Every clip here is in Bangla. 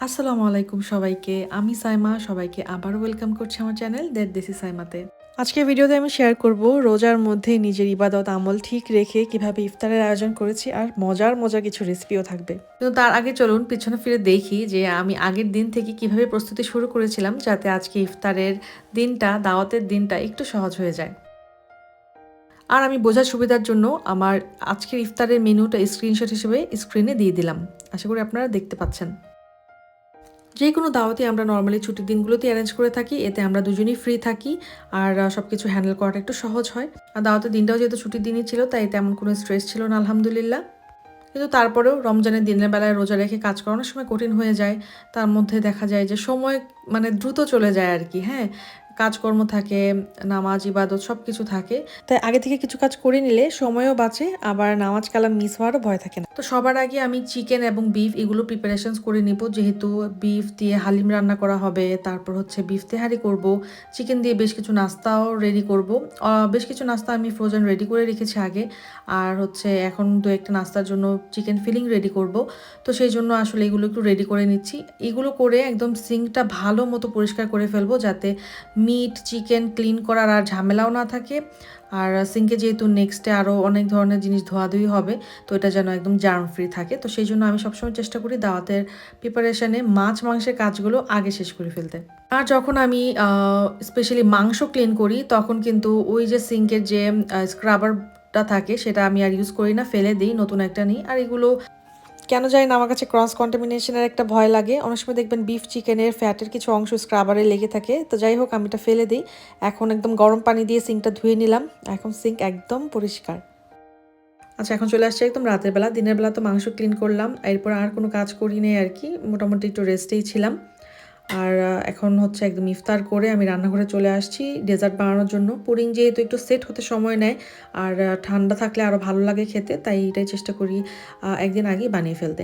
আসসালামু আলাইকুম সবাইকে। আমি সাইমা। সবাইকে আবারও ওয়েলকাম করছি আমার চ্যানেল দ্যাট দিস ইজ সাইমাতে। আজকের ভিডিওতে আমি শেয়ার করব রোজার মধ্যে নিজের ইবাদত আমল ঠিক রেখে কিভাবে ইফতারের আয়োজন করেছি, আর মজার মজার কিছু রেসিপিও থাকবে। কিন্তু তার আগে চলুন পিছনে ফিরে দেখি যে আমি আগের দিন থেকে কিভাবে প্রস্তুতি শুরু করেছিলাম, যাতে আজকে ইফতারের দিনটা, দাওয়াতের দিনটা একটু সহজ হয়ে যায়। আর আমি বোঝার সুবিধার জন্য আমার আজকের ইফতারের মেনুটা স্ক্রিনশট হিসেবে স্ক্রিনে দিয়ে দিলাম। আশা করি আপনারা দেখতে পাচ্ছেন। যে কোনো দাওয়াতে আমরা নর্মালি ছুটির দিনগুলোতে অ্যারেঞ্জ করে থাকি, এতে আমরা দুজনেই ফ্রি থাকি আর সব কিছু হ্যান্ডেল করাটা একটু সহজ হয়। আর দাওয়াতের দিনটাও যেহেতু ছুটির দিনই ছিল, তাই তেমন কোনো স্ট্রেস ছিল না আলহামদুলিল্লাহ। কিন্তু তারপরেও রমজানের দিনের বেলায় রোজা রেখে কাজ করানোর সময় কঠিন হয়ে যায়। তার মধ্যে দেখা যায় যে সময় দ্রুত চলে যায় আর কি। হ্যাঁ, কাজকর্ম থাকে, নামাজ ইবাদত সব কিছু থাকে। তাই আগে থেকে কিছু কাজ করে নিলে সময়ও বাঁচে, আবার নামাজ কালাম মিস হওয়ারও ভয় থাকে না। তো সবার আগে আমি চিকেন এবং বিফ এগুলো প্রিপারেশনস করে নিব, যেহেতু বিফ দিয়ে হালিম রান্না করা হবে, তারপর হচ্ছে বিফ তেহারি করব, চিকেন দিয়ে বেশ কিছু নাস্তাও রেডি করব। বেশ কিছু নাস্তা আমি ফ্রোজেন রেডি করে রেখেছি আগে, আর হচ্ছে এখন দু একটা নাস্তার জন্য চিকেন ফিলিং রেডি করব। তো সেই জন্য আসলে এগুলো একটু রেডি করে নিচ্ছি। এগুলো করে একদম সিঙ্কটা ভালো মতো পরিষ্কার করে ফেলবো, যাতে মিট চিকেন ক্লিন করার আর ঝামেলাও না থাকে। আর সিঙ্কে যেহেতু নেক্সটে আরও অনেক ধরনের জিনিস ধোয়াধুয়ি হবে, তো এটা যেন একদম জার্ম ফ্রি থাকে। তো সেই জন্য আমি সবসময় চেষ্টা করি দাওয়াতের প্রিপারেশানে মাছ মাংসের কাজগুলো আগে শেষ করে ফেলতে। আর যখন আমি স্পেশালি মাংস ক্লিন করি, তখন কিন্তু ওই যে সিঙ্কের যে স্ক্রাবারটা থাকে সেটা আমি আর ইউজ করি না, ফেলে দিই, নতুন একটা নিই। আর এগুলো কেন জানি না আমার কাছে ক্রস কন্টামিনেশনের একটা ভয় লাগে। অনেক সময় দেখবেন বিফ চিকেনের ফ্যাটের কিছু অংশ স্ক্রাবারে লেগে থাকে। তো যাই হোক, আমি এটা ফেলে দিই। এখন একদম গরম পানি দিয়ে সিঙ্কটা ধুয়ে নিলাম। এখন সিঙ্ক একদম পরিষ্কার। আচ্ছা, এখন চলে আসছে একদম রাতের বেলা। দিনের বেলা তো মাংস ক্লিন করলাম, এরপর আর কোনো কাজ করি নেই আর কি। মোটামুটি একটু রেস্টেই ছিলাম। আর এখন হচ্ছে একদম ইফতার করে আমি রান্নাঘরে চলে আসছি ডেজার্ট বানানোর জন্য। পুডিং যেহেতু একটু সেট হতে সময় নেয়, আর ঠান্ডা থাকলে আরও ভালো লাগে খেতে, তাই এটাই চেষ্টা করি একদিন আগেই বানিয়ে ফেলতে।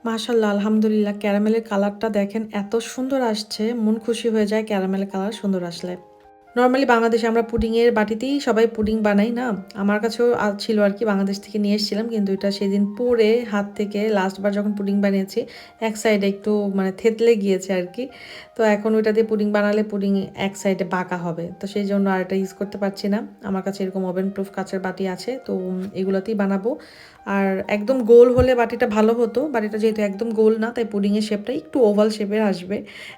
মাশাআল্লাহ, আলহামদুলিল্লাহ, ক্যারামেলের কালারটা দেখেন এত সুন্দর আসছে, মন খুশি হয়ে যায় ক্যারামেলের কালার সুন্দর আসলে। নর্মালি বাংলাদেশে আমরা পুডিংয়ের বাটিতেই সবাই পুডিং বানাই না। আমার কাছেও ছিল আর কি, বাংলাদেশ থেকে নিয়ে এসেছিলাম, কিন্তু এটা সেদিন পরে হাত থেকে লাস্টবার যখন পুডিং বানিয়েছি, এক সাইডে একটু থেতলে গিয়েছে আর কি। তো এখন ওইটা দিয়ে পুডিং বানালে পুডিং এক সাইডে বাঁকা হবে, তো সেই জন্য আর এটা ইউজ করতে পারছি না। আমার কাছে এরকম ওভেন প্রুফ কাচের বাটি আছে, তো এগুলোতেই বানাবো। আর একদম গোল হলে বাটিটা ভালো হতো, বাটিটা যেহেতু একদম গোল না, তাই পুডিংয়ের শেপটা একটু ওভাল শেপের আসবে,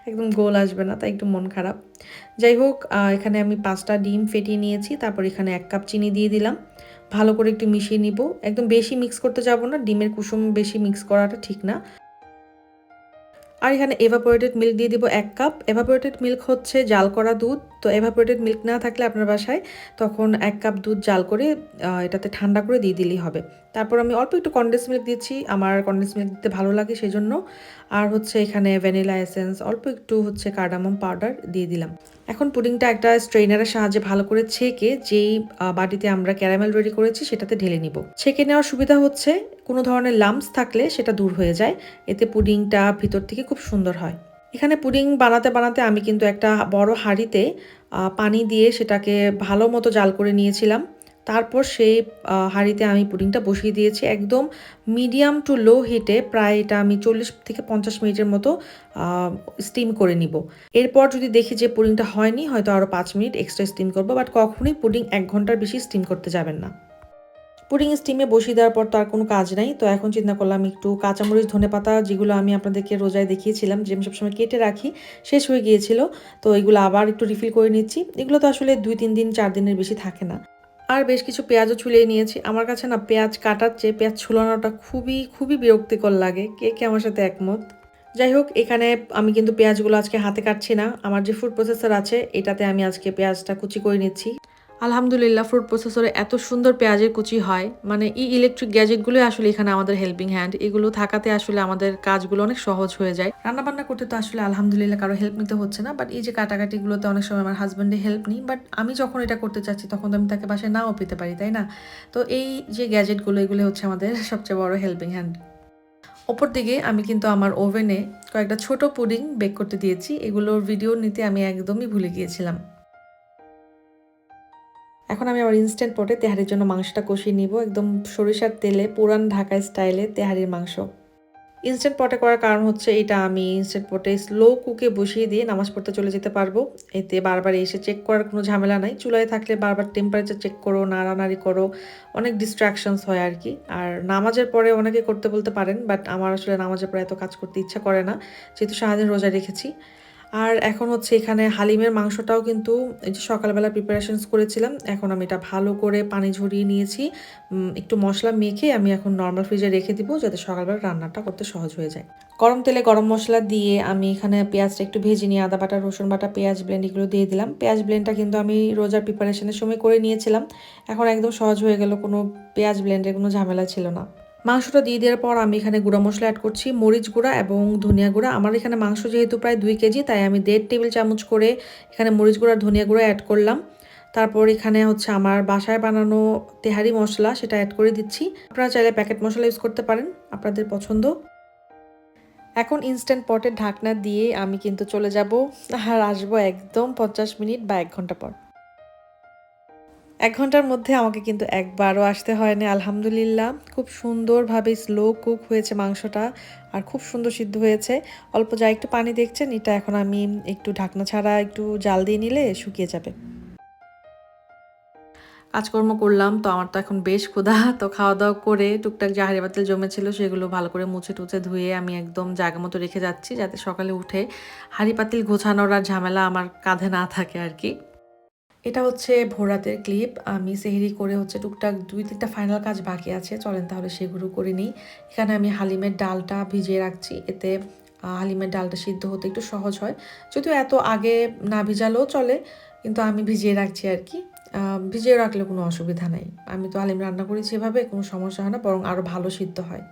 একদম গোল আসবে না, তাই একটু মন খারাপ। যাই হোক, এখানে আমি 5টা ডিম ফেটিয়ে নিয়েছি, তারপর এখানে 1 কাপ চিনি দিয়ে দিলাম। ভালো করে একটু মিশিয়ে নিব। একদম বেশি মিক্স করতে যাব না, ডিমের কুসুম বেশি মিক্স করাটা ঠিক না। আর এখানে এভাপোরেটেড মিল্ক দিয়ে দিব 1 কাপ। এভাপোরেটেড মিল্ক হচ্ছে জাল করা দুধ। তো এভাপোরেটেড মিল্ক না থাকলে আপনার বাসায় তখন 1 কাপ দুধ জাল করে এটাতে ঠান্ডা করে দিয়ে দিলেই হবে। তারপর আমি অল্প একটু কনডেন্স মিল্ক দিচ্ছি, আমার কনডেন্স মিল্ক দিতে ভালো লাগে সেই জন্য। আর হচ্ছে এখানে ভ্যানিলা এসেন্স, অল্প একটু হচ্ছে কার্ডামম পাউডার দিয়ে দিলাম। এখন পুডিংটা একটা স্ট্রেনারের সাহায্যে ভালো করে ছেঁকে যেই বাটিতে আমরা ক্যারামেল রেডি করেছি সেটাতে ঢেলে নিব। ছেঁকে নেওয়ার সুবিধা হচ্ছে কোনো ধরনের লাম্পস থাকলে সেটা দূর হয়ে যায়, এতে পুডিংটা ভিতর থেকে খুব সুন্দর হয়। এখানে পুডিং বানাতে বানাতে আমি কিন্তু একটা বড় হাঁড়িতে পানি দিয়ে সেটাকে ভালো মতো জাল করে নিয়েছিলাম। তারপর সেই হাঁড়িতে আমি পুডিংটা বসিয়ে দিয়েছি একদম মিডিয়াম টু লো হিটে। প্রায় এটা আমি 40 থেকে 50 মিনিটের মতো স্টিম করে নিব। এরপর যদি দেখি যে পুডিংটা হয়নি, হয়তো আরও 5 মিনিট এক্সট্রা স্টিম করবো, বাট কখনোই পুডিং 1 ঘন্টার বেশি স্টিম করতে যাবেন না। পুডিং স্টিমে বসিয়ে দেওয়ার পর তো আর কোনো কাজ নাই। তো এখন চিন্তা করলাম একটু কাঁচামরিচ ধনেপাতা, যেগুলো আমি আপনাদেরকে রোজায় দেখিয়েছিলাম যে আমি সবসময় কেটে রাখি, শেষ হয়ে গিয়েছিল। তো এগুলো আবার একটু রিফিল করে নিচ্ছি। এগুলো তো আসলে 2-3 দিন 4 দিনের বেশি থাকে না। আর বেশ কিছু পেঁয়াজও ছুলিয়ে নিয়েছি। আমার কাছে না পেঁয়াজ কাটার চেয়ে পেঁয়াজ ছুলানোটা খুবই খুবই বিরক্তিকর লাগে। কে কে আমার সাথে একমত? যাই হোক, এখানে আমি কিন্তু পেঁয়াজগুলো আজকে হাতে কাটছি না, আমার যে ফুড প্রসেসর আছে এটাতে আমি আজকে পেঁয়াজটা কুচি করে নিচ্ছি। আলহামদুলিল্লাহ, ফুড প্রসেসরে এত সুন্দর পেঁয়াজের কুচি হয়, এই ইলেকট্রিক গ্যাজেটগুলোই আসলে এখানে আমাদের হেল্পিং হ্যান্ড। এগুলো থাকাতে আসলে আমাদের কাজগুলো অনেক সহজ হয়ে যায়। রান্নাবান্না করতে তো আসলে আলহামদুলিল্লাহ কারো হেল্প নিতে হচ্ছে না, বাট এই যে কাটাকাটিগুলোতে অনেক সময় আমার হাজব্যান্ডে হেল্প নিই, বাট আমি যখন এটা করতে চাচ্ছি তখন তো আমি তাকে বাসায় নাও পেতে পারি, তাই না? তো এই যে গ্যাজেটগুলো, এগুলো হচ্ছে আমাদের সবচেয়ে বড় হেল্পিং হ্যান্ড। অপর দিকে আমি কিন্তু আমার ওভেনে কয়েকটা ছোট পুডিং বেক করতে দিয়েছি, এগুলোর ভিডিও নিতে আমি একদমই ভুলে গিয়েছিলাম। এখন আমি আমার ইনস্ট্যান্ট পটে তেহারির জন্য মাংসটা কষিয়ে নিব, একদম সরিষার তেলে পুরান ঢাকা স্টাইলে তেহারির মাংস। ইনস্ট্যান্ট পটে করার কারণ হচ্ছে এটা আমি ইনস্ট্যান্ট পটে স্লো কুকে বসিয়ে দিয়ে নামাজ পড়তে চলে যেতে পারবো। এতে বারবার এসে চেক করার কোনো ঝামেলা নাই। চুলায় থাকলে বারবার টেম্পারেচার চেক করো, নাড়ানাড়ি করো, অনেক ডিস্ট্রাকশনস হয় আর কি। আর নামাজের পরে অনেকে করতে বলতে পারেন, বাট আমার আসলে নামাজের পরে এত কাজ করতে ইচ্ছা করে না, যেহেতু সারাদিন রোজা রেখেছি। আর এখন হচ্ছে এখানে হালিমের মাংসটাও কিন্তু এই যে সকালবেলা প্রিপারেশনস করেছিলাম, এখন আমি এটা ভালো করে পানি ঝরিয়ে নিয়েছি। একটু মশলা মেখে আমি এখন নর্মাল ফ্রিজে রেখে দিব, যাতে সকালবেলা রান্নাটা করতে সহজ হয়ে যায়। গরম তেলে গরম মশলা দিয়ে আমি এখানে পেঁয়াজটা একটু ভেজে নিয়ে আদা বাটা, রসুন বাটা, পেঁয়াজ ব্লেন্ড এগুলো দিয়ে দিলাম। পেঁয়াজ ব্লেন্ডটা কিন্তু আমি রোজার প্রিপারেশনের সময় করে নিয়েছিলাম, এখন একদম সহজ হয়ে গেল, কোনো পেঁয়াজ ব্লেন্ডের কোনো ঝামেলা ছিল না। মাংসটা দিয়ে দেওয়ার পর আমি এখানে গুঁড়া মশলা অ্যাড করছি, মরিচ গুঁড়া এবং ধনিয়া গুঁড়া। আমার এখানে মাংস যেহেতু প্রায় 2 কেজি, তাই আমি 1.5 টেবিল চামচ করে এখানে মরিচ গুঁড়া ধনিয়া গুঁড়া অ্যাড করলাম। তারপর এখানে হচ্ছে আমার বাসায় বানানো তেহারি মশলা, সেটা অ্যাড করে দিচ্ছি। আপনারা চাইলে প্যাকেট মশলা ইউজ করতে পারেন, আপনাদের পছন্দ। এখন ইনস্ট্যান্ট পটের ঢাকনা দিয়ে আমি কিন্তু চলে যাব আর আসবো একদম 50 মিনিট বা 1 ঘন্টা পর। 1 ঘন্টার মধ্যে আমাকে কিন্তু একবারও আসতে হয়নি, আলহামদুলিল্লাহ। খুব সুন্দরভাবে স্লো কুক হয়েছে মাংসটা, আর খুব সুন্দর সিদ্ধ হয়েছে। অল্প যা একটু পানি দেখছেন, এটা এখন আমি একটু ঢাকনা ছাড়া একটু জাল দিয়ে নিলে শুকিয়ে যাবে। কাজকর্ম করলাম তো, আমার তো এখন বেশ ক্ষুধা, তো খাওয়া দাওয়া করে টুকটাক যে হাঁড়ি পাতিল জমেছিল সেগুলো ভালো করে মুছে টুছে ধুয়ে আমি একদম জায়গা মতো রেখে যাচ্ছি, যাতে সকালে উঠে হাঁড়ি পাতিল গোছানোর আর ঝামেলা আমার কাঁধে না থাকে আর কি। এটা হচ্ছে ভোর রাতের ক্লিপ। আমি সেহরি করে হচ্ছে টুকটাক 2-3টা ফাইনাল কাজ বাকি আছে, চলেন তাহলে সেগুলো করে নিই। এখানে আমি হালিমের ডালটা ভিজিয়ে রাখছি, এতে হালিমের ডালটা সিদ্ধ হতে একটু সহজ হয়। যদিও এত আগে না ভিজালেও চলে, কিন্তু আমি ভিজিয়ে রাখছি আর কি। ভিজিয়ে রাখলে কোনো অসুবিধা নাই। আমি তো হালিম রান্না করেছি এভাবে, কোনো সমস্যা হয় না, বরং আরও ভালো সিদ্ধ হয়।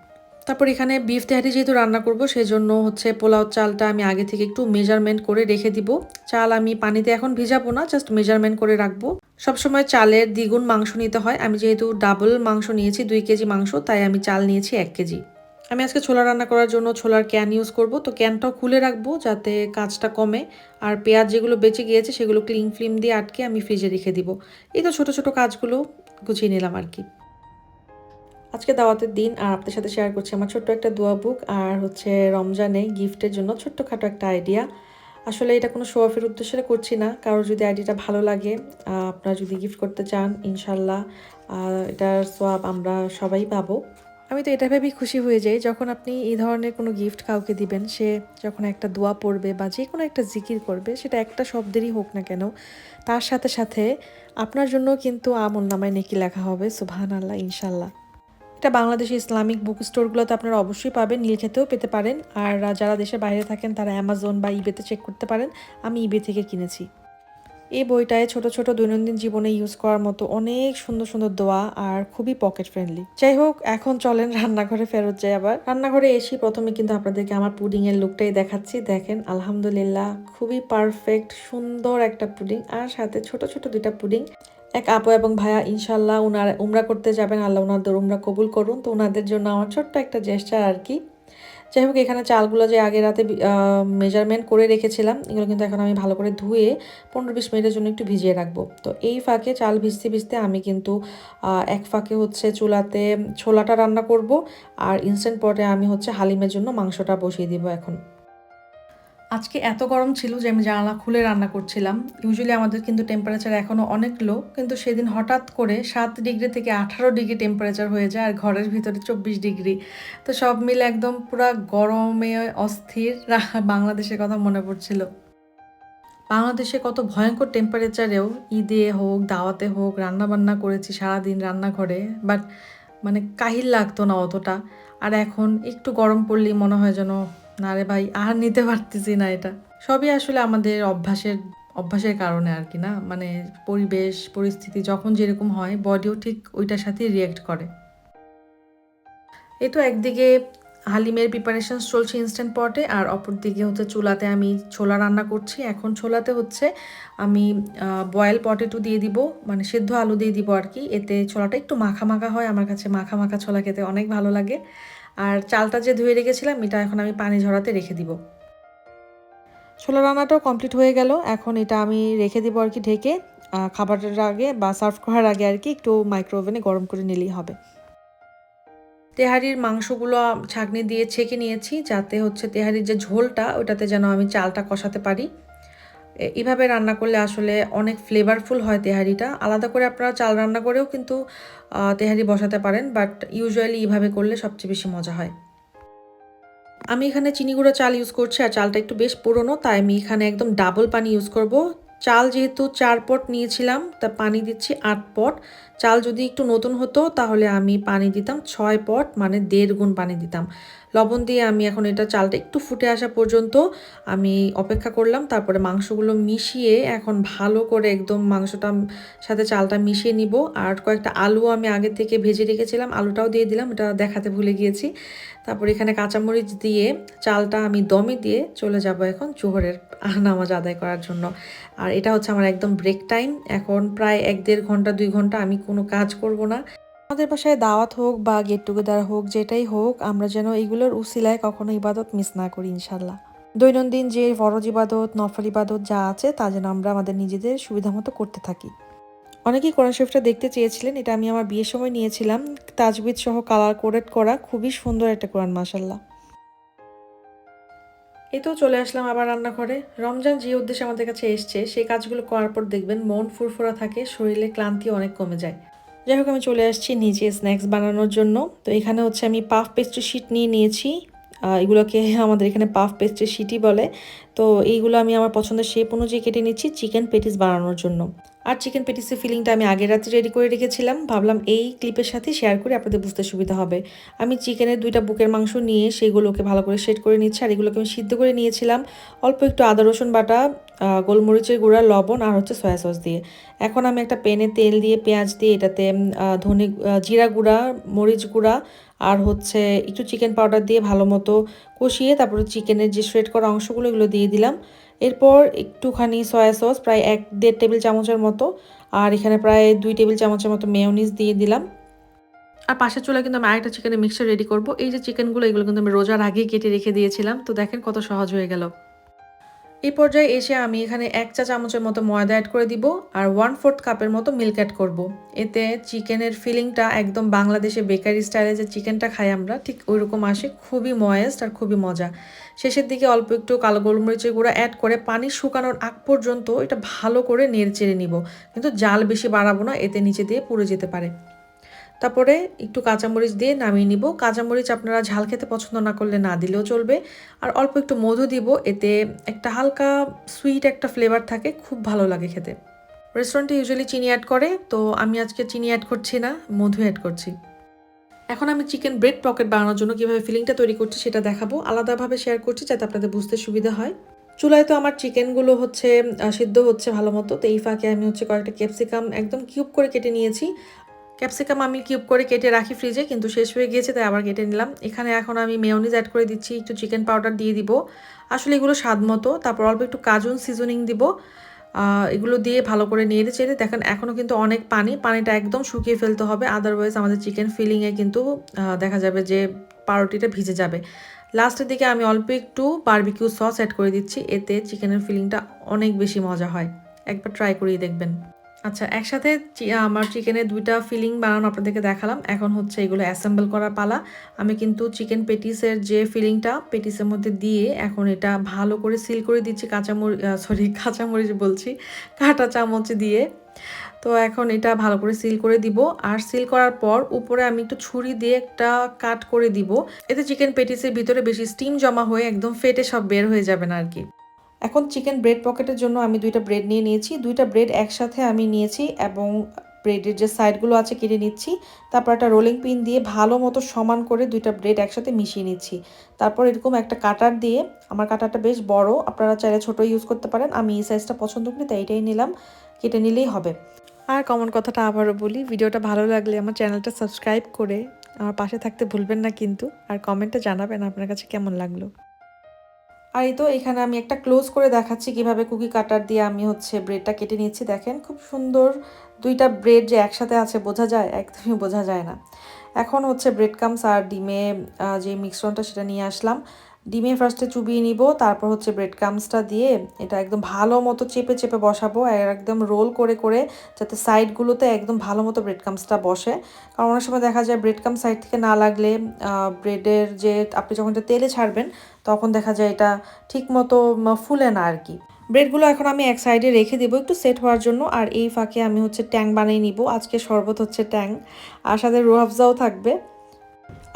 তারপর এখানে বিফ তেহারি যেহেতু রান্না করব, সেজন্য হচ্ছে পোলাও চালটা আমি আগে থেকে একটু মেজারমেন্ট করে রেখে দিব। চাল আমি পানিতে এখন ভিজাবো না, জাস্ট মেজারমেন্ট করে রাখবো। সবসময় চালের দ্বিগুণ মাংস নিতে হয়। আমি যেহেতু ডাবল মাংস নিয়েছি, 2 কেজি মাংস, তাই আমি চাল নিয়েছি 1 কেজি। আমি আজকে ছোলা রান্না করার জন্য ছোলার ক্যান ইউজ করব, তো ক্যানটাও খুলে রাখবো যাতে কাজটা কমে। আর পেঁয়াজ যেগুলো বেঁচে গিয়েছে সেগুলো ক্লিং ফিল্ম দিয়ে আটকে আমি ফ্রিজে রেখে দিব। এই তো ছোট ছোট কাজগুলো গুছিয়ে নিলাম আর কি। আজকে দাওয়াতের দিন, আর আপনাদের সাথে শেয়ার করছি আমার ছোট্ট একটা দোয়া বুক, আর হচ্ছে রমজানে গিফটের জন্য ছোট্টখাটো একটা আইডিয়া। আসলে এটা কোনো শো অফের উদ্দেশ্যে করছি না, কারোর যদি আইডিয়াটা ভালো লাগে, আপনারা যদি গিফট করতে চান, ইনশাল্লাহ এটার সোয়াব আমরা সবাই পাবো। আমি তো এটা ভেবেই খুশি হয়ে যাই, যখন আপনি এই ধরনের কোনো গিফট কাউকে দিবেন, সে যখন একটা দোয়া পড়বে বা যে কোনো একটা জিকির করবে, সেটা একটা শব্দেরই হোক না কেন, তার সাথে সাথে আপনার জন্য কিন্তু আমল নামায় নেকি লেখা হবে, সুবহানাল্লাহ, ইনশাল্লাহ। এটা বাংলাদেশি ইসলামিক বুক স্টোরগুলোতে আপনারা অবশ্যই পাবেন, নীলক্ষেতেও পেতে পারেন। আর যারা দেশের বাইরে থাকেন তারা অ্যামাজন বা ইবেতে চেক করতে পারেন। আমি ইবে থেকে কিনেছি। এই বইটায় ছোট ছোট দৈনন্দিন জীবনে ইউজ করার মতো অনেক সুন্দর সুন্দর দোয়া, আর খুবই পকেট ফ্রেন্ডলি। যাই হোক, এখন চলেন রান্নাঘরে ফেরত যাই। আবার রান্নাঘরে এসে প্রথমে কিন্তু আপনাদেরকে আমার পুডিংয়ের লুকটাই দেখাচ্ছি। দেখেন, আলহামদুলিল্লাহ, খুবই পারফেক্ট সুন্দর একটা পুডিং, আর সাথে ছোট ছোট 2টা পুডিং। এক আপু এবং ভাইয়া ইনশাল্লাহ ওনারা উমরা করতে যাবেন, আল্লাহ ওনাদের উমরা কবুল করুন, তো ওনাদের জন্য আমার ছোট্ট একটা জেস্টার আর কি। যাই হোক, এখানে চালগুলো যে আগে রাতে মেজারমেন্ট করে রেখেছিলাম, এগুলো কিন্তু এখন আমি ভালো করে ধুয়ে 15-20 মিনিটের জন্য একটু ভিজিয়ে রাখবো। তো এই ফাঁকে চাল ভিজতে ভিজতে আমি কিন্তু এক ফাঁকে হচ্ছে চুলাতে ছোলাটা রান্না করব, আর ইনস্ট্যান্ট পটে আমি হচ্ছে হালিমের জন্য মাংসটা বসিয়ে দিব এখন। আজকে এত গরম ছিল যে আমি জানালা খুলে রান্না করছিলাম। ইউজুয়ালি আমাদের কিন্তু টেম্পারেচার এখনও অনেক লো, কিন্তু সেদিন হঠাৎ করে 7 ডিগ্রি থেকে 18 ডিগ্রি টেম্পারেচার হয়ে যায়, আর ঘরের ভিতরে 24 ডিগ্রি। তো সব মিলে একদম পুরা গরমে অস্থির। বাংলাদেশের কথা মনে পড়ছিল। বাংলাদেশে কত ভয়ঙ্কর টেম্পারেচারেও ঈদে হোক, দাওয়াতে হোক, রান্না বান্না করেছি সারাদিন রান্নাঘরে, বাট মানে কাহিল লাগতো না অতটা। আর এখন একটু গরম পড়লেই মনে হয় যেন, না রে ভাই, আর নিতে পারতেছি না। এটা সবই আসলে আমাদের অভ্যাসের কারণে আর কি, না মানে পরিবেশ পরিস্থিতি যখন যেরকম হয়, বডিও ঠিক ওইটার সাথেই রিয়েক্ট করে। এই তো একদিকে হালিমের প্রিপারেশনস চলছে ইনস্ট্যান্ট পটে, আর অপর দিকে হচ্ছে চুলাতে আমি ছোলা রান্না করছি। এখন ছোলাতে হচ্ছে আমি বয়েল পটেটো দিয়ে দিব, মানে সেদ্ধ আলু দিয়ে দিব আর কি। এতে ছোলাটা একটু মাখা মাখা হয়, আমার কাছে মাখা মাখা ছোলা খেতে অনেক ভালো লাগে। আর চালটা যে ধুয়ে রেখেছিলাম, এটা এখন আমি পানি ঝরাতে রেখে দিব। ছোলা রান্নাটাও কমপ্লিট হয়ে গেল, এখন এটা আমি রেখে দিব আর কি ঢেকে। খাবারের আগে বা সার্ভ করার আগে আর কি একটু মাইক্রোওভেনে গরম করে নিলেই হবে। তেহারির মাংসগুলো ছাঁকনি দিয়ে ছেঁকে নিয়েছি, যাতে হচ্ছে তেহারির যে ঝোলটা ওটাতে যেন আমি চালটা কষাতে পারি। এইভাবে রান্না করলে আসলে অনেক ফ্লেভারফুল হয় তেহারিটা। আলাদা করে আপনারা চাল রান্না করেও কিন্তু তেহারি বসাতে পারেন, বাট ইউজুয়ালি এইভাবে করলে সবচেয়ে বেশি মজা হয়। আমি এখানে চিনি গুঁড়ো চাল ইউজ করছি, আর চালটা একটু বেশ পুরনো, তাই আমি এখানে একদম ডাবল পানি ইউজ করব। চাল যেহেতু 4 পট নিয়েছিলাম, তা পানি দিচ্ছি 8 পট। চাল যদি একটু নতুন হতো তাহলে আমি পানি দিতাম 6 পট, মানে 1.5 গুণ পানি দিতাম। লবণ দিয়ে আমি এখন এটা চালটা একটু ফুটে আসা পর্যন্ত আমি অপেক্ষা করলাম। তারপরে মাংসগুলো মিশিয়ে এখন ভালো করে একদম মাংসটা সাথে চালটা মিশিয়ে নিব। আর কয়েকটা আলু আমি আগে থেকে ভেজে রেখেছিলাম, আলুটাও দিয়ে দিলাম, এটা দেখাতে ভুলে গিয়েছি। তারপর এখানে কাঁচামরিচ দিয়ে চালটা আমি দমে দিয়ে চলে যাব এখন জোহরের নামাজ আদায় করার জন্য। আর এটা হচ্ছে আমার একদম ব্রেক টাইম। এখন প্রায় 1-1.5 ঘন্টা 2 ঘন্টা আমি কোনো কাজ করব না। আমাদের বাসায় দাওয়াত হোক বা গেট টুগেদার হোক, যেটাই হোক, আমরা যেন এগুলোর উসিলায় কখনো ইবাদত মিস না করি ইনশাল্লাহ। দৈনন্দিন যে ফরজ ইবাদত, নফল ইবাদত যা আছে তা যেন আমরা আমাদের নিজেদের সুবিধা মতো করতে থাকি। অনেকেই কোরআন শরীফটা দেখতে চেয়েছিলেন, এটা আমি আমার বিয়ের সময় নিয়েছিলাম, তাজবিদ সহ কালার কোডেড করা, খুবই সুন্দর একটা কোরআন মাশাল্লাহ। এই তো চলে আসলাম আবার রান্নাঘরে। রমজান যে উদ্দেশ্যে আমাদের কাছে এসছে সেই কাজগুলো করার পর দেখবেন মন ফুরফুরা থাকে, শরীরে ক্লান্তি অনেক কমে যায়। যাই হোক, আমি চলে আসছি নিজে স্ন্যাক্স বানানোর জন্য। তো এখানে হচ্ছে আমি পাফ পেস্ট্রি শিট নিয়ে নিয়েছি। এগুলোকে আমাদের এখানে পাফ পেস্ট্রি শিটই বলে। তো এইগুলো আমি আমার পছন্দের শেপ অনুযায়ী কেটে নিচ্ছি চিকেন পেটিস বানানোর জন্য। আর চিকেন পেটিসের ফিলিংটা আমি আগের রাতে রেডি করে রেখেছিলাম, ভাবলাম এই ক্লিপের সাথে শেয়ার করে আপনাদের বুঝতে সুবিধা হবে। আমি চিকেনের 2টা বুকের মাংস নিয়ে সেগুলোকে ভালো করে সেট করে নিচ্ছি, আর এগুলোকে আমি সিদ্ধ করে নিয়েছিলাম অল্প একটু আদা রসুন বাটা, গোলমরিচের গুঁড়া, লবণ আর হচ্ছে সয়া সস দিয়ে। এখন আমি একটা প্যানে তেল দিয়ে পেঁয়াজ দিয়ে এটাতে জিরা গুঁড়া, মরিচ গুঁড়া আর হচ্ছে একটু চিকেন পাউডার দিয়ে ভালো মতো কষিয়ে তারপরে চিকেনের যে শ্রেড করা অংশগুলো এগুলো দিয়ে দিলাম। এরপর একটুখানি সয়া সস প্রায় 1-1.5 টেবিল চামচের মতো, আর এখানে প্রায় 2 টেবিল চামচের মতো মেয়োনিজ দিয়ে দিলাম। আর পাশের চুলায় কিন্তু আমি আরেকটা চিকেনের মিক্সচার রেডি করব। এই যে চিকেনগুলো, এগুলো কিন্তু আমি রোজার আগেই কেটে রেখে দিয়েছিলাম। তো দেখেন কত সহজ হয়ে গেল। এই পর্যায়ে এসে আমি এখানে 1 চা চামচের মতো ময়দা অ্যাড করে দিব, আর 1/4 কাপের মতো মিল্ক অ্যাড করব। এতে চিকেনের ফিলিংটা একদম বাংলাদেশে বেকারি স্টাইলে যে চিকেনটা খাই আমরা ঠিক ওইরকম আসে, খুবই ময়েস্ট আর খুবই মজা। শেষের দিকে অল্প একটু কালো গোলমরিচের গুঁড়া অ্যাড করে পানি শুকানোর আগ পর্যন্ত এটা ভালো করে নেড়ে চেড়ে নিব, কিন্তু জাল বেশি বাড়াবো না, এতে নিচে দিয়ে পুড়ে যেতে পারে। তারপরে একটু কাঁচামরিচ দিয়ে নামিয়ে নিব। কাঁচামরিচ আপনারা ঝাল খেতে পছন্দ না করলে না দিলেও চলবে। আর অল্প একটু মধু দিব, এতে একটা হালকা সুইট একটা ফ্লেভার থাকে, খুব ভালো লাগে খেতে। রেস্টুরেন্টে ইউজুয়ালি চিনি অ্যাড করে, তো আমি আজকে চিনি অ্যাড করছি না, মধু অ্যাড করছি। এখন আমি চিকেন ব্রেড পকেট বানানোর জন্য কীভাবে ফিলিংটা তৈরি করছি সেটা দেখাবো, আলাদাভাবে শেয়ার করছি যাতে আপনাদের বুঝতে সুবিধা হয়। চুলায় তো আমার চিকেনগুলো হচ্ছে সিদ্ধ হচ্ছে ভালো মতো, তো এই ফাঁকে আমি হচ্ছে কয়েকটা ক্যাপসিকাম একদম কিউব করে কেটে নিয়েছি। ক্যাপসিকাম আমি কিউব করে কেটে রাখি ফ্রিজে, কিন্তু শেষ হয়ে গিয়েছে তাই আবার কেটে নিলাম। এখানে এখন আমি মেয়োনিজ অ্যাড করে দিচ্ছি, একটু চিকেন পাউডার দিয়ে দিব, আসলে এগুলো স্বাদ মতো। তারপর অল্প একটু কাজুন সিজনিং দিব। এগুলো দিয়ে ভালো করে নেড়ে চেড়ে দেখেন এখনও কিন্তু অনেক পানিটা একদম শুকিয়ে ফেলতে হবে, আদারওয়াইজ আমাদের চিকেন ফিলিংয়ে কিন্তু দেখা যাবে যে পাউরুটিটা ভিজে যাবে। লাস্টের দিকে আমি অল্প একটু বারবিকিউ সস অ্যাড করে দিচ্ছি, এতে চিকেনের ফিলিংটা অনেক বেশি মজা হয়। একবার ট্রাই করেই দেখবেন। আচ্ছা, একসাথে আমার চিকেনের 2টা ফিলিং বানানো আপনাদেরকে দেখালাম, এখন হচ্ছে এগুলো অ্যাসেম্বল করার পালা। আমি কিন্তু চিকেন পেটিসের যে ফিলিংটা পেটিসের মধ্যে দিয়ে এখন এটা ভালো করে সিল করে দিচ্ছি কাঁচামরিচ বলছি, কাঁটা চামচ দিয়ে। তো এখন এটা ভালো করে সিল করে দিব, আর সিল করার পর উপরে আমি একটু ছুরি দিয়ে একটা কাট করে দিব, এতে চিকেন পেটিসের ভিতরে বেশি স্টিম জমা হয়ে একদম ফেটে সব বের হয়ে যাবে না আর কি। এখন চিকেন ব্রেড পকেটের জন্য আমি 2টা ব্রেড নিয়ে নিয়েছি, 2টা ব্রেড একসাথে আমি নিয়েছি এবং ব্রেডের যে সাইডগুলো আছে কেটে নিচ্ছি। তারপর একটা রোলিং পিন দিয়ে ভালো মতো সমান করে 2টা ব্রেড একসাথে মিশিয়ে নিচ্ছি। তারপর এরকম একটা কাটার দিয়ে, আমার কাটারটা বেশ বড়, আপনারা চাইলে ছোটো ইউজ করতে পারেন, আমি এই সাইজটা পছন্দ করি তাই এটাই নিলাম, কেটে নিলেই হবে। আর কমন কথাটা আবারও বলি, ভিডিওটা ভালো লাগলে আমার চ্যানেলটা সাবস্ক্রাইব করে আমার পাশে থাকতে ভুলবেন না কিন্তু, আর কমেন্টে জানাবেন আপনার কাছে কেমন লাগলো। আর এই তো এখানে আমি একটা ক্লোজ করে দেখাচ্ছি কিভাবে কুকি কাটার দিয়ে আমি হচ্ছে ব্রেডটা কেটে নিচ্ছি। দেখেন খুব সুন্দর 2টা ব্রেড যে একসাথে আছে বোঝা যায়, একদমই বোঝা যায় না। এখন হচ্ছে ব্রেড কামস আর ডিমে যে মিশ্রণটা সেটা নিয়ে আসলাম, ডিমে ফার্স্টে চুবিয়ে নিব, তারপর হচ্ছে ব্রেড ক্রাম্বসটা দিয়ে এটা একদম ভালো মতো চেপে চেপে বসাবো, আর একদম রোল করে করে যাতে সাইডগুলোতে একদম ভালো মতো ব্রেড ক্রাম্বসটা বসে। কারণ অনেক সময় দেখা যায় ব্রেড ক্রাম্ব সাইড থেকে না লাগলে ব্রেডের যে আপনি যখন এটা তেলে ছাড়বেন তখন দেখা যায় এটা ঠিক মতো ফুলে না আর কি। ব্রেডগুলো এখন আমি এক সাইডে রেখে দেবো একটু সেট হওয়ার জন্য, আর এই ফাঁকে আমি হচ্ছে ট্যাং বানিয়ে নিব। আজকে শরবত হচ্ছে ট্যাং, আর সাথে রুয়াফজাও থাকবে।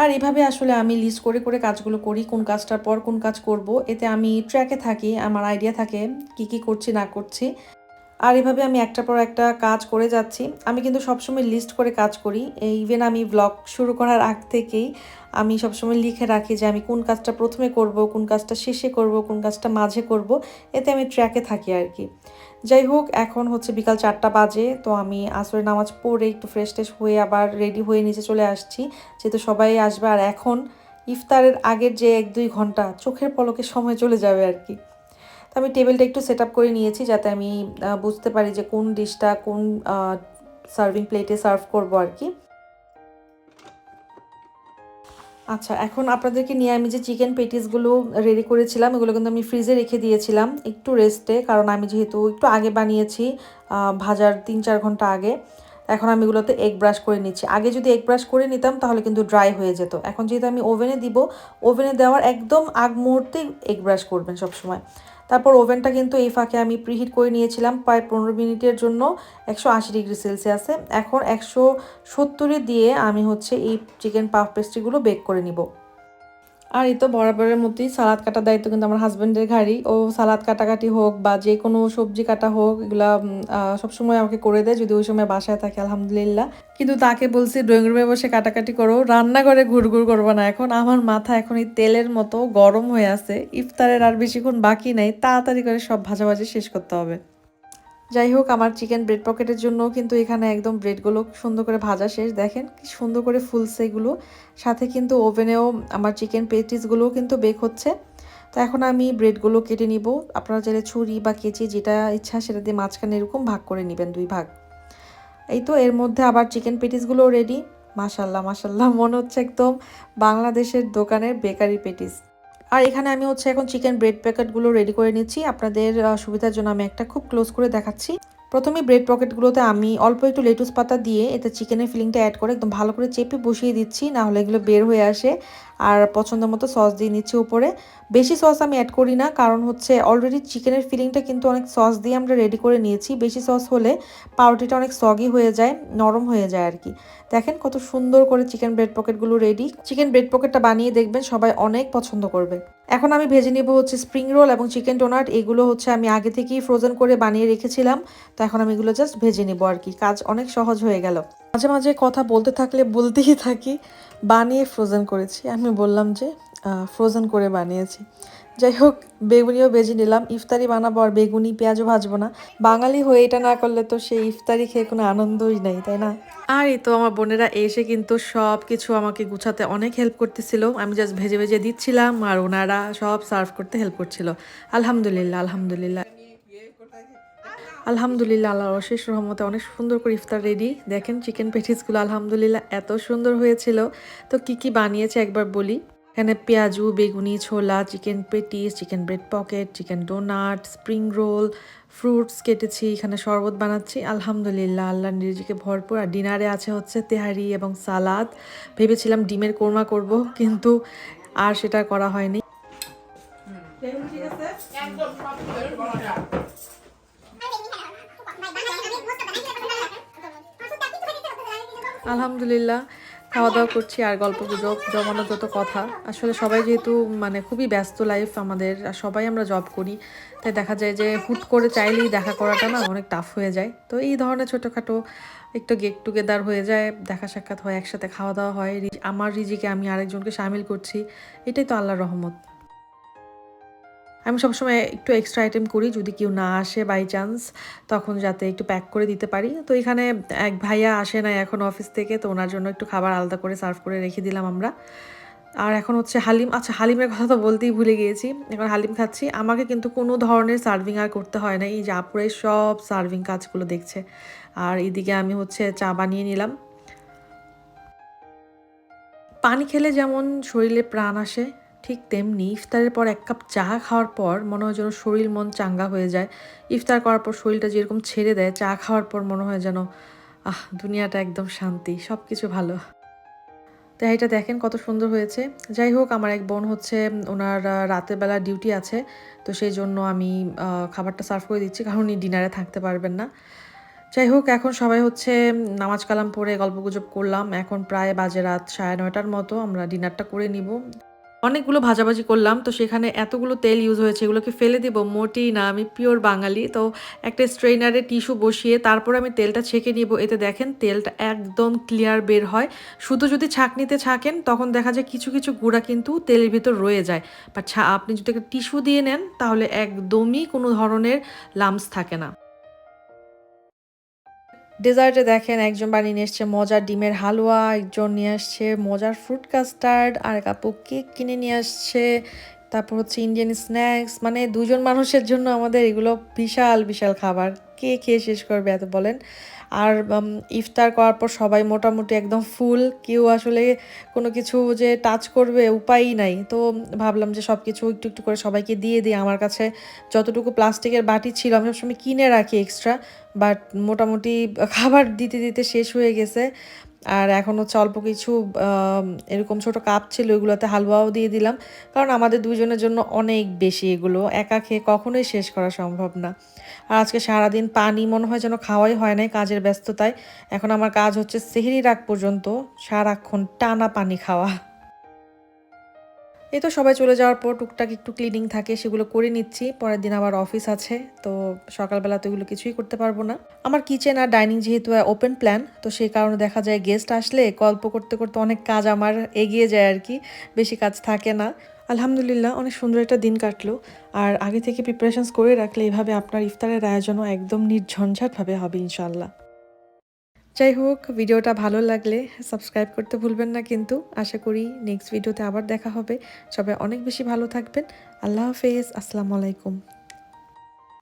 আর এভাবে আসলে আমি লিস্ট করে করে কাজগুলো করি, কোন কাজটার পর কোন কাজ করব, এতে আমি ট্র্যাকে থাকি, আমার আইডিয়া থাকে কি কি করছি না করছি। আর এভাবে আমি একটার পর একটা কাজ করে যাচ্ছি। আমি কিন্তু সবসময় লিস্ট করে কাজ করি, ইভেন আমি ব্লগ শুরু করার আগ থেকেই আমি সবসময় লিখে রাখি যে আমি কোন কাজটা প্রথমে করব, কোন কাজটা শেষে করব, কোন কাজটা মাঝে করব, এতে আমি ট্র্যাকে থাকি আর কি। যাই হোক, এখন হচ্ছে বিকাল 4টা বাজে, তো আমি আসরের নামাজ পড়ে একটু ফ্রেশ ট্রেশ হয়ে আবার রেডি হয়ে নিচে চলে আসছি, যেহেতু সবাই আসবে। আর এখন ইফতারের আগের যে 1-2 ঘন্টা চোখের পলকে সময় চলে যাবে আর কি। তো আমি টেবিলটা একটু সেট আপ করে নিয়েছি যাতে আমি বুঝতে পারি যে কোন ডিশটা কোন সার্ভিং প্লেটে সার্ভ করবো আর কি। আচ্ছা, এখন আপনাদেরকে নিয়ে আমি যে চিকেন পেটিসগুলো রেডি করেছিলাম এগুলো কিন্তু আমি ফ্রিজে রেখে দিয়েছিলাম একটু রেস্টে, কারণ আমি যেহেতু একটু আগে বানিয়েছি, ভাজার 3-4 ঘন্টা আগে। এখন আমি এগুলোতে এগ ব্রাশ করে নিচ্ছি। আগে যদি এগ ব্রাশ করে নিতাম তাহলে কিন্তু ড্রাই হয়ে যেত। এখন যেহেতু আমি ওভেনে দিব, ওভেনে দেওয়ার একদম আগ মুহূর্তে এগ ব্রাশ করবেন সবসময়। তারপর ওভেনটা কিন্তু এই ফাঁকে আমি প্রিহিট করে নিয়েছিলাম প্রায় 15 মিনিটের জন্য 180 ডিগ্রি সেলসিয়াসে। এখন 170-এ দিয়ে আমি হচ্ছে এই চিকেন পাফ পেস্ট্রিগুলো বেক করে নিব। আর এই তো বরাবরের মতোই সালাদ কাটার দায়িত্ব কিন্তু আমার হাজব্যান্ডের ঘাড়ি। ও সালাদ কাটাকাটি হোক বা যে কোনো সবজি কাটা হোক, এগুলা সবসময় আমাকে করে দেয় যদি ওই সময় বাসায় থাকে, আলহামদুলিল্লাহ। কিন্তু তাকে বলছি ড্রয়িং রুমে বসে কাটাকাটি করো, রান্নাঘরে ঘুরঘুর করবো না। এখন আমার মাথা এখন এই তেলের মতো গরম হয়ে আছে, ইফতারের আর বেশিক্ষণ বাকি নাই, তাড়াতাড়ি করে সব ভাজাভাজি শেষ করতে হবে। যাই হোক, আমার চিকেন ব্রেড পকেটের জন্য কিন্তু এখানে একদম ব্রেডগুলো সুন্দর করে ভাজা শেষ। দেখেন কি সুন্দর করে ফুলছে এগুলো। সাথে কিন্তু ওভেনেও আমার চিকেন পেটিসগুলোও কিন্তু বেক হচ্ছে। তো এখন আমি ব্রেডগুলো কেটে নিব। আপনারা চাইলে ছুরি বা কেচি যেটা ইচ্ছা সেটা দিয়ে মাঝখানে এরকম ভাগ করে নেবেন, 2 ভাগ। এই তো এর মধ্যে আবার চিকেন পেটিসগুলোও রেডি। মাশাল্লাহ মাশাল্লাহ, মনে হচ্ছে একদম বাংলাদেশের দোকানের বেকারি পেটিস। আর এখানে আমি হচ্ছে এখন চিকেন ব্রেড প্যাকেটগুলো রেডি করে নিচ্ছি। আপনাদের সুবিধার জন্য আমি একটা খুব ক্লোজ করে দেখাচ্ছি। প্রথমে ব্রেড পকেটগুলোতে আমি অল্প একটু লেটুস পাতা দিয়ে এতে চিকেনের ফিলিংটা অ্যাড করে একদম ভালো করে চেপে বসিয়ে দিচ্ছি, না হলে এগুলো বের হয়ে আসে। আর পছন্দ মতো সস দিয়ে নিচ্ছি উপরে। বেশি সস আমি অ্যাড করি না, কারণ হচ্ছে অলরেডি চিকেনের ফিলিংটা কিন্তু অনেক সস দিয়ে আমরা রেডি করে নিয়েছি। বেশি সস হলে পাউরুটিটা অনেক সগি হয়ে যায়, নরম হয়ে যায় আর কি। দেখেন কত সুন্দর করে চিকেন ব্রেড পকেটগুলো রেডি। চিকেন ব্রেড পকেটটা বানিয়ে দেখবেন, সবাই অনেক পছন্দ করবে। এখন আমি ভেজে নিব হচ্ছে স্প্রিং রোল এবং চিকেন ডোনাট। এগুলো হচ্ছে আমি আগে থেকেই ফ্রোজেন করে বানিয়ে রেখেছিলাম। তো এখন আমি এগুলো জাস্ট ভেজে নিব আর কি, কাজ অনেক সহজ হয়ে গেল। মাঝে মাঝে কথা বলতে থাকলে বলতেই থাকি। বানিয়ে ফ্রোজেন করেছি, আমি বললাম যে ফ্রোজেন করে বানিয়েছি। যাই হোক, বেগুনিও ভেজে নিলাম। ইফতারি বানাবো আর বেগুনি পেঁয়াজও ভাজবো না। বাঙালি হয়ে এটা না করলে তো সেই ইফতারি খেয়ে কোনো আনন্দই নেই, তাই না? আর এই তো আমার বোনেরা এসে কিন্তু সব কিছু আমাকে গুছাতে অনেক হেল্প করতেছিল। আমি জাস্ট ভেজে ভেজে দিচ্ছিলাম আর ওনারা সব সার্ভ করতে হেল্প করছিল। আলহামদুলিল্লাহ আলহামদুলিল্লাহ আলহামদুলিল্লাহ, আল্লাহর অশেষ রহমতে অনেক সুন্দর করে ইফতার রেডি। দেখেন চিকেন পেটিসগুলো আলহামদুলিল্লাহ এত সুন্দর হয়েছিল। তো কি কি বানিয়েছে একবার বলি। এখানে পেঁয়াজু, বেগুনি, ছোলা, chicken patties, chicken bread pocket, chicken donut, spring roll, fruits কেটেছি, এখানে শরবত বানাচ্ছি। আলহামদুলিল্লাহ, আল্লাহর রিজিকে ভরপুর। আর ডিনারে আছে হচ্ছে তেহারি এবং সালাদ। ভেবেছিলাম ডিমের কোরমা করব, কিন্তু আর সেটা করা হয়নি। আলহামদুলিল্লাহ, খাওয়া দাওয়া করছি আর গল্প গুজব জমানো যত কথা। আসলে সবাই যেহেতু মানে খুবই ব্যস্ত লাইফ আমাদের, আর সবাই আমরা জব করি, তাই দেখা যায় যে হুট করে চাইলেই দেখা করাটা না অনেক টাফ হয়ে যায়। তো এই ধরনের ছোটোখাটো একটু গেট টুগেদার হয়ে যায়, দেখা সাক্ষাৎ হয়, একসাথে খাওয়া দাওয়া হয়। আমার রিজিকে আমি আরেকজনকে সামিল করছি, এটাই তো আল্লাহর রহমত। আমি সবসময় একটু এক্সট্রা আইটেম করি যদি কেউ না আসে বাই চান্স, তখন যাতে একটু প্যাক করে দিতে পারি। তো এখানে এক ভাইয়া আসে না এখন অফিস থেকে, তো ওনার জন্য একটু খাবার আলাদা করে সার্ভ করে রেখে দিলাম আমরা। আর এখন হচ্ছে হালিম। আচ্ছা, হালিমের কথা তো বলতেই ভুলে গিয়েছি। এখন হালিম খাচ্ছি। আমাকে কিন্তু কোনো ধরনের সার্ভিং আর করতে হয় না, এই যে আপুরাই সব সার্ভিং কাজগুলো দেখছে। আর এদিকে আমি হচ্ছে চা বানিয়ে নিলাম। পানি খেলে যেমন শরীরে প্রাণ আসে, ঠিক তেমনি ইফতারের পর 1 কাপ চা খাওয়ার পর মনে হয় যেন শরীর মন চাঙ্গা হয়ে যায়। ইফতার করার পর শরীরটা যেরকম ছেড়ে দেয়, চা খাওয়ার পর মনে হয় যেন দুনিয়াটা একদম শান্তি, সবকিছু ভালো। তো এইটা দেখেন কত সুন্দর হয়েছে। যাই হোক, আমার এক বোন হচ্ছে ওনার রাতের বেলা ডিউটি আছে। তো সেইজন্য আমি খাবারটা সার্ভ করে দিচ্ছি, কারণ উনি ডিনারে থাকতে পারবেন না। যাই হোক, এখন সবাই হচ্ছে নামাজ কালাম পড়ে গল্পগুজব করলাম। এখন প্রায় বাজে রাত 9:30টার মতো। আমরা ডিনারটা করে নিব। অনেকগুলো ভাজাভাজি করলাম, তো সেখানে এতগুলো তেল ইউজ হয়েছে, এগুলোকে ফেলে দিব? মোটেই না, আমি পিওর বাঙালি। তো একটা স্ট্রেইনারে টিস্যু বসিয়ে তারপরে আমি তেলটা ছেঁকে নিব। এতে দেখেন তেলটা একদম ক্লিয়ার বের হয়। শুধু যদি ছাঁকনিতে ছাঁকেন তখন দেখা যায় কিছু কিছু গুঁড়া কিন্তু তেলের ভিতর রয়ে যায়। বাট আপনি যদি একটা টিস্যু দিয়ে নেন তাহলে একদমই কোনো ধরনের লাম্পস থাকে না। ডেজার্টে দেখেন একজন বানিয়ে নিয়ে এসছে মজার ডিমের হালুয়া, একজন নিয়ে আসছে মজার ফ্রুট কাস্টার্ড, আর এক আপু কেক কিনে নিয়ে আসছে। তারপর হচ্ছে ইন্ডিয়ান স্ন্যাক্স, মানে 2জন মানুষের জন্য আমাদের এগুলো বিশাল বিশাল খাবার। কে খেয়ে শেষ করবে এত বলেন? আর ইফতার করার পর সবাই মোটামুটি একদম ফুল, কেউ আসলে কোনো কিছু যে টাচ করবে উপায়ই নাই। তো ভাবলাম যে সব কিছু একটু একটু করে সবাইকে দিয়ে দিই। আমার কাছে যতটুকু প্লাস্টিকের বাটি ছিল আমি সবসময় কিনে রাখি এক্সট্রা, বাট মোটামুটি খাবার দিতে দিতে শেষ হয়ে গেছে। আর এখন হচ্ছে অল্প কিছু এরকম ছোট কাপ ছিল, ওইগুলোতে হালুয়াও দিয়ে দিলাম, কারণ আমাদের 2জনের জন্য অনেক বেশি, এগুলো একা খেয়ে কখনোই শেষ করা সম্ভব না। আর আজকে সারাদিন পানি মনে হয় যেন খাওয়াই হয় নাই কাজের ব্যস্ততায়। এখন আমার কাজ হচ্ছে সেহরির আগ পর্যন্ত সারাক্ষণ টানা পানি খাওয়া। এই তো সবাই চলে যাওয়ার পর টুকটাক একটু ক্লিনিং থাকে, সেগুলো করে নিচ্ছি। পরের দিন আবার অফিস আছে, তো সকালবেলা তো এগুলো কিছুই করতে পারবো না। আমার কিচেন আর ডাইনিং যেহেতু ওপেন প্ল্যান, তো সেই কারণে দেখা যায় গেস্ট আসলে গল্প করতে করতে অনেক কাজ আমার এগিয়ে যায় আর কি, বেশি কাজ থাকে না। আলহামদুলিল্লাহ অনেক সুন্দর একটা দিন কাটলো। আর আগে থেকে প্রিপারেশনস করে রাখলে এভাবে আপনার ইফতারের আয়োজনও একদম নির্ঝঞ্ঝাটভাবে হবে ইনশাল্লাহ। যাই হোক, ভিডিওটা ভালো লাগলে সাবস্ক্রাইব করতে ভুলবেন না কিন্তু। আশা করি নেক্সট ভিডিওতে আবার দেখা হবে। সবাই অনেক বেশি ভালো থাকবেন। আল্লাহ হাফেজ, আসসালামু আলাইকুম।